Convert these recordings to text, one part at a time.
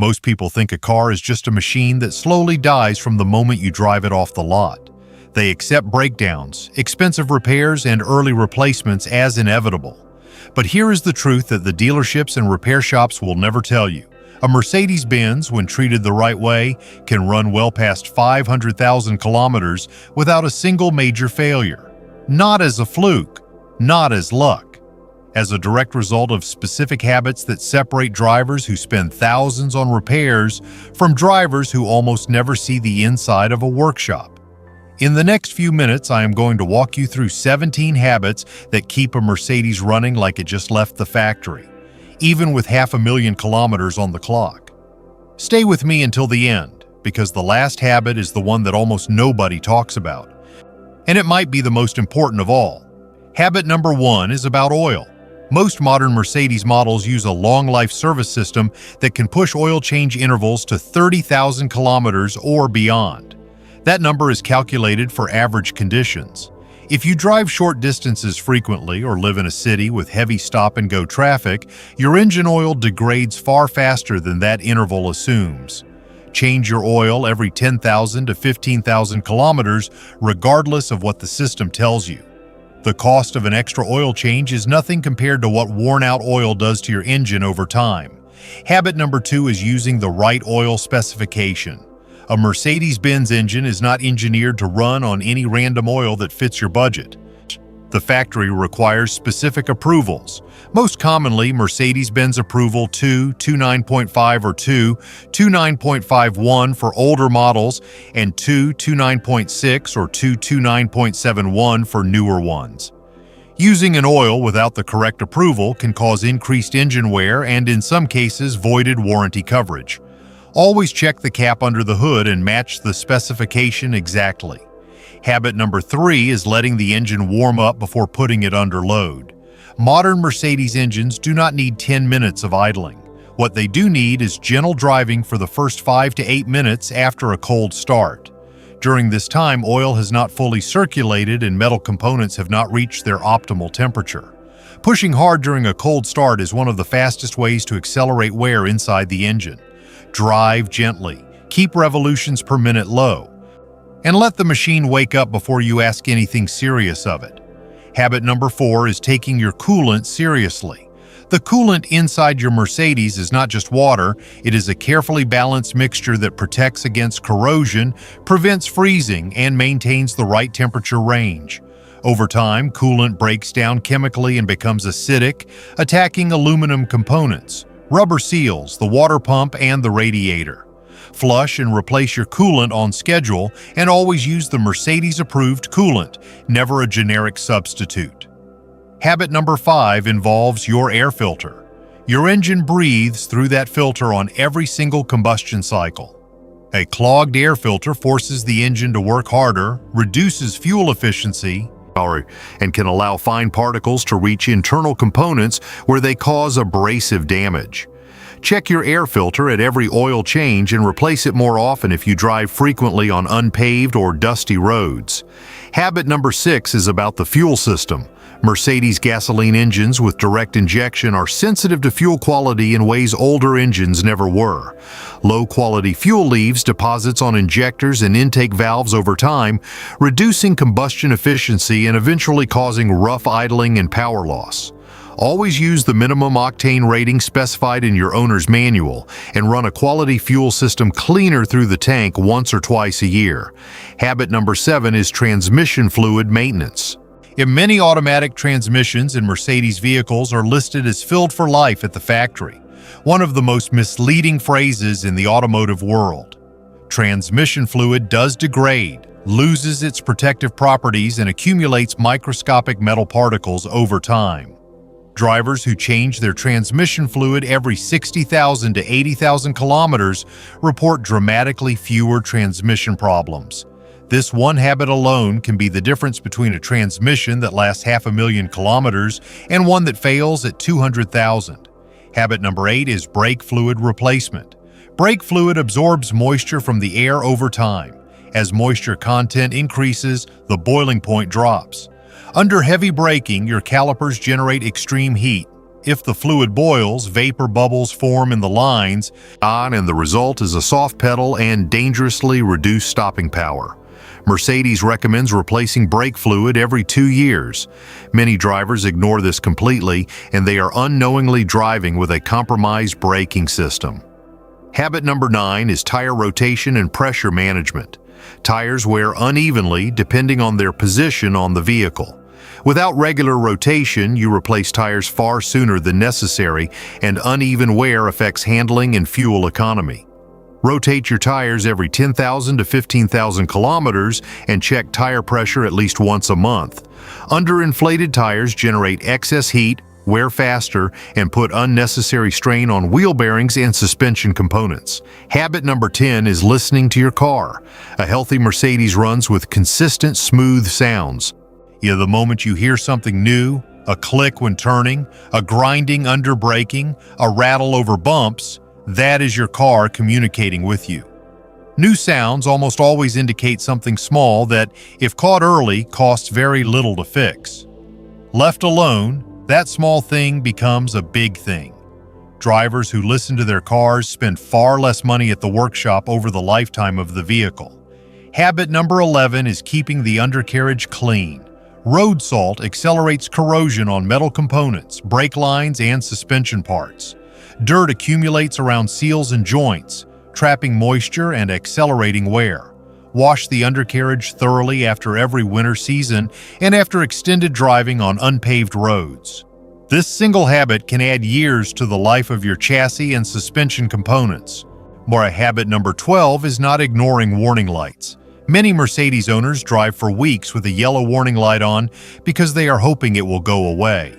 Most people think a car is just a machine that slowly dies from the moment you drive it off the lot. They accept breakdowns, expensive repairs, and early replacements as inevitable. But here is the truth that the dealerships and repair shops will never tell you. A Mercedes-Benz, when treated the right way, can run well past 500,000 kilometers without a single major failure. Not as a fluke, not as luck. As a direct result of specific habits that separate drivers who spend thousands on repairs from drivers who almost never see the inside of a workshop. In the next few minutes, I am going to walk you through 17 habits that keep a Mercedes running like it just left the factory, even with 500,000 kilometers on the clock. Stay with me until the end, because the last habit is the one that almost nobody talks about, and it might be the most important of all. Habit number 1 is about oil. Most modern Mercedes models use a long-life service system that can push oil change intervals to 30,000 kilometers or beyond. That number is calculated for average conditions. If you drive short distances frequently or live in a city with heavy stop-and-go traffic, your engine oil degrades far faster than that interval assumes. Change your oil every 10,000 to 15,000 kilometers, regardless of what the system tells you. The cost of an extra oil change is nothing compared to what worn-out oil does to your engine over time. Habit number 2 is using the right oil specification. A Mercedes-Benz engine is not engineered to run on any random oil that fits your budget. The factory requires specific approvals. Most commonly, Mercedes-Benz Approval 2, 29.5 or 2, 29.51 for older models, and 2, 29.6 or 2, 29.71 for newer ones. Using an oil without the correct approval can cause increased engine wear and, in some cases, voided warranty coverage. Always check the cap under the hood and match the specification exactly. Habit number 3 is letting the engine warm up before putting it under load. Modern Mercedes engines do not need 10 minutes of idling. What they do need is gentle driving for the first 5 to 8 minutes after a cold start. During this time, oil has not fully circulated and metal components have not reached their optimal temperature. Pushing hard during a cold start is one of the fastest ways to accelerate wear inside the engine. Drive gently, keep revolutions per minute low, and let the machine wake up before you ask anything serious of it. Habit number 4 is taking your coolant seriously. The coolant inside your Mercedes is not just water, it is a carefully balanced mixture that protects against corrosion, prevents freezing, and maintains the right temperature range. Over time, coolant breaks down chemically and becomes acidic, attacking aluminum components, rubber seals, the water pump, and the radiator. Flush and replace your coolant on schedule and always use the Mercedes-approved coolant, never a generic substitute. Habit number 5 involves your air filter. Your engine breathes through that filter on every single combustion cycle. A clogged air filter forces the engine to work harder, reduces fuel efficiency, and can allow fine particles to reach internal components where they cause abrasive damage. Check your air filter at every oil change and replace it more often if you drive frequently on unpaved or dusty roads. Habit number 6 is about the fuel system. Mercedes gasoline engines with direct injection are sensitive to fuel quality in ways older engines never were. Low-quality fuel leaves deposits on injectors and intake valves over time, reducing combustion efficiency and eventually causing rough idling and power loss. Always use the minimum octane rating specified in your owner's manual and run a quality fuel system cleaner through the tank once or twice a year. Habit number 7 is transmission fluid maintenance. In many automatic transmissions in Mercedes vehicles are listed as filled for life at the factory, one of the most misleading phrases in the automotive world. Transmission fluid does degrade, loses its protective properties, and accumulates microscopic metal particles over time. Drivers who change their transmission fluid every 60,000 to 80,000 kilometers report dramatically fewer transmission problems. This one habit alone can be the difference between a transmission that lasts 500,000 kilometers and one that fails at 200,000. Habit number 8 is brake fluid replacement. Brake fluid absorbs moisture from the air over time. As moisture content increases, the boiling point drops. Under heavy braking, your calipers generate extreme heat. If the fluid boils, vapor bubbles form in the lines, and the result is a soft pedal and dangerously reduced stopping power. Mercedes recommends replacing brake fluid every 2 years. Many drivers ignore this completely, and they are unknowingly driving with a compromised braking system. Habit number 9 is tire rotation and pressure management. Tires wear unevenly depending on their position on the vehicle. Without regular rotation, you replace tires far sooner than necessary, and uneven wear affects handling and fuel economy. Rotate your tires every 10,000 to 15,000 kilometers and check tire pressure at least once a month. Underinflated tires generate excess heat, wear faster, and put unnecessary strain on wheel bearings and suspension components. Habit number 10 is listening to your car. A healthy Mercedes runs with consistent, smooth sounds. The moment you hear something new, a click when turning, a grinding under braking, a rattle over bumps, that is your car communicating with you. New sounds almost always indicate something small that, if caught early, costs very little to fix. Left alone, that small thing becomes a big thing. Drivers who listen to their cars spend far less money at the workshop over the lifetime of the vehicle. Habit number 11 is keeping the undercarriage clean. Road salt accelerates corrosion on metal components, brake lines, and suspension parts. Dirt accumulates around seals and joints, trapping moisture and accelerating wear. Wash the undercarriage thoroughly after every winter season and after extended driving on unpaved roads. This single habit can add years to the life of your chassis and suspension components. Habit number 12 is not ignoring warning lights. Many Mercedes owners drive for weeks with a yellow warning light on because they are hoping it will go away.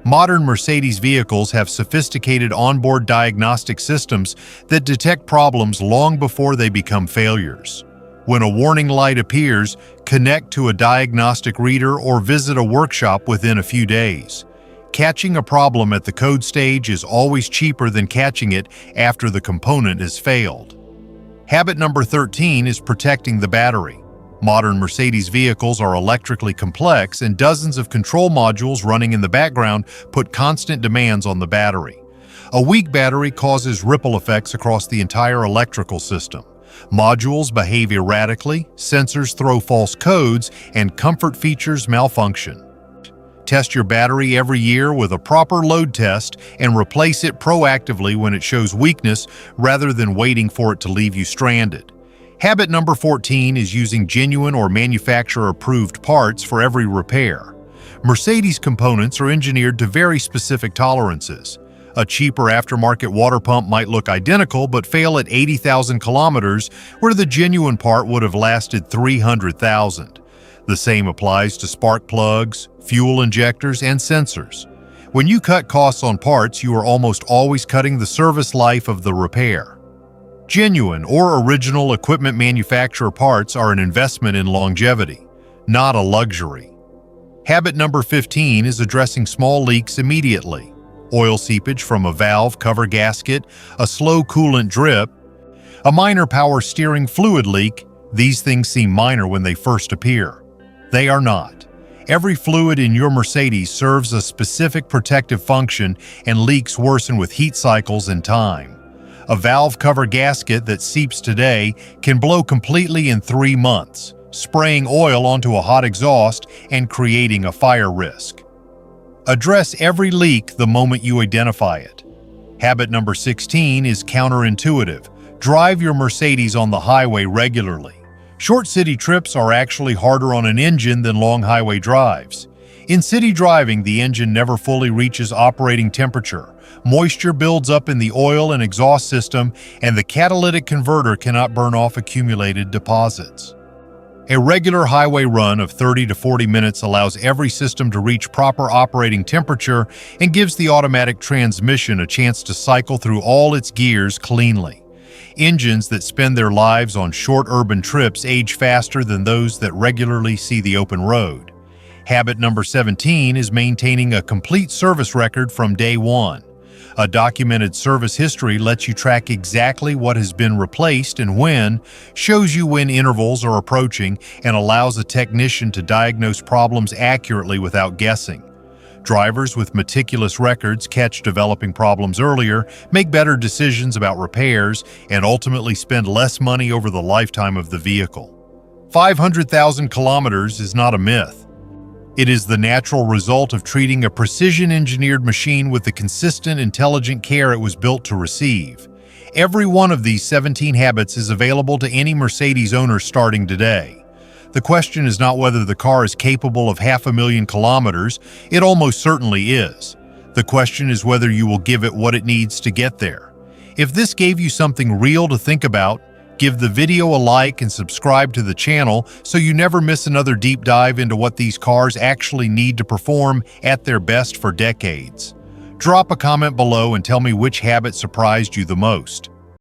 Modern Mercedes vehicles have sophisticated onboard diagnostic systems that detect problems long before they become failures. When a warning light appears, connect to a diagnostic reader or visit a workshop within a few days. Catching a problem at the code stage is always cheaper than catching it after the component has failed. Habit number 13 is protecting the battery. Modern Mercedes vehicles are electrically complex, and dozens of control modules running in the background put constant demands on the battery. A weak battery causes ripple effects across the entire electrical system. Modules behave erratically, sensors throw false codes, and comfort features malfunction. Test your battery every year with a proper load test and replace it proactively when it shows weakness rather than waiting for it to leave you stranded. Habit number 14 is using genuine or manufacturer-approved parts for every repair. Mercedes components are engineered to very specific tolerances. A cheaper aftermarket water pump might look identical but fail at 80,000 kilometers, where the genuine part would have lasted 300,000. The same applies to spark plugs, fuel injectors, and sensors. When you cut costs on parts, you are almost always cutting the service life of the repair. Genuine or original equipment manufacturer parts are an investment in longevity, not a luxury. Habit number 15 is addressing small leaks immediately. Oil seepage from a valve cover gasket, a slow coolant drip, a minor power steering fluid leak. These things seem minor when they first appear. They are not. Every fluid in your Mercedes serves a specific protective function, and leaks worsen with heat cycles and time. A valve cover gasket that seeps today can blow completely in 3 months, spraying oil onto a hot exhaust and creating a fire risk. Address every leak the moment you identify it. Habit number 16 is counterintuitive. Drive your Mercedes on the highway regularly. Short city trips are actually harder on an engine than long highway drives. In city driving, the engine never fully reaches operating temperature. Moisture builds up in the oil and exhaust system, and the catalytic converter cannot burn off accumulated deposits. A regular highway run of 30 to 40 minutes allows every system to reach proper operating temperature and gives the automatic transmission a chance to cycle through all its gears cleanly. Engines that spend their lives on short urban trips age faster than those that regularly see the open road. Habit number 17 is maintaining a complete service record from day one. A documented service history lets you track exactly what has been replaced and when, shows you when intervals are approaching, and allows a technician to diagnose problems accurately without guessing. Drivers with meticulous records catch developing problems earlier, make better decisions about repairs, and ultimately spend less money over the lifetime of the vehicle. 500,000 kilometers is not a myth. It is the natural result of treating a precision-engineered machine with the consistent, intelligent care it was built to receive. Every one of these 17 habits is available to any Mercedes owner starting today. The question is not whether the car is capable of 500,000 kilometers, it almost certainly is. The question is whether you will give it what it needs to get there. If this gave you something real to think about, give the video a like and subscribe to the channel so you never miss another deep dive into what these cars actually need to perform at their best for decades. Drop a comment below and tell me which habit surprised you the most.